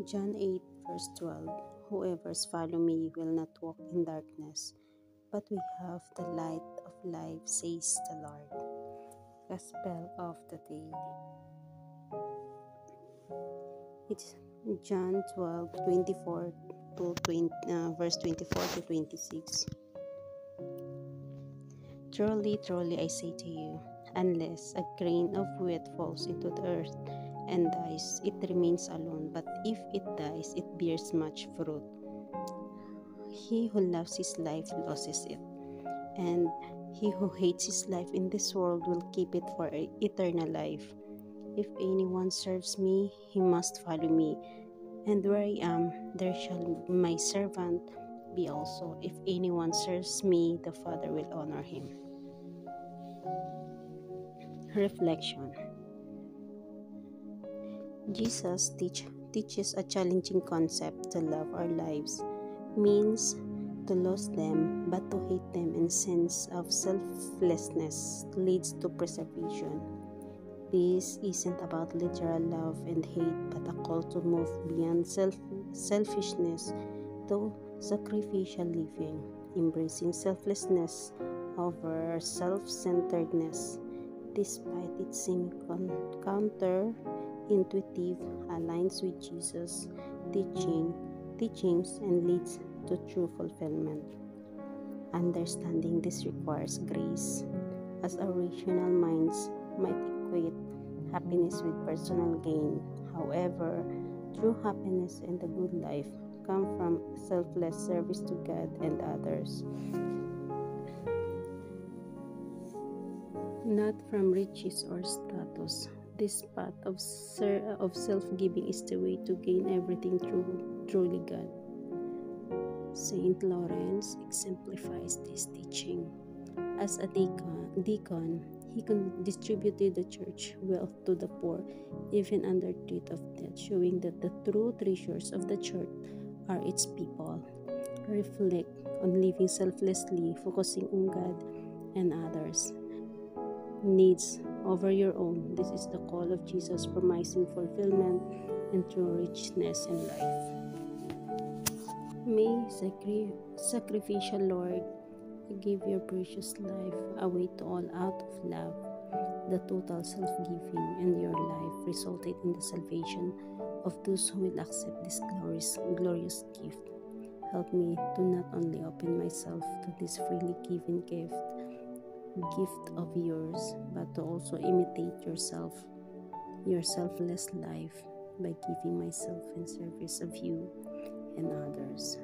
John 8, verse 12. Whoever's follow me will not walk in darkness, but we have the light of life, says the Lord. Gospel of the day. It's John 12, 24 to 20, verse 24 to 26. Truly, truly, I say to you, unless a grain of wheat falls into the earth and dies, it remains alone, but if it dies, it bears much fruit. He who loves his life loses it, and he who hates his life in this world will keep it for eternal life. If anyone serves me, he must follow me, and where I am, there shall my servant be also. If anyone serves me, the Father will honor him. Reflection. Jesus teaches a challenging concept: to love our lives means to lose them, but to hate them in sense of selflessness leads to preservation. This isn't about literal love and hate, but a call to move beyond selfishness to sacrificial living, embracing selflessness over self-centeredness. Despite its seeming counterintuitive, aligns with Jesus' teachings and leads to true fulfillment. Understanding this requires grace, as our rational minds might equate happiness with personal gain. However, true happiness and the good life come from selfless service to God and others, not from riches or status. This path of self-giving is the way to gain everything truly God. Saint Lawrence exemplifies this teaching. As a deacon, he distributed the church wealth to the poor, even under threat of death, showing that the true treasures of the church are its people. Reflect on living selflessly, focusing on God and others' needs over your own. This is the call of Jesus, promising fulfillment and true richness in life. May sacrificial Lord, give your precious life away to all out of love. The total self-giving in your life resulted in the salvation of those who will accept this glorious gift. Help me to not only open myself to this freely given gift of yours, but to also imitate your selfless life by giving myself in service of you and others.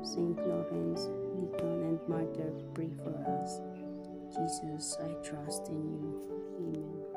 Saint Lawrence, deacon and martyr, pray for us. Jesus, I trust in you. Amen.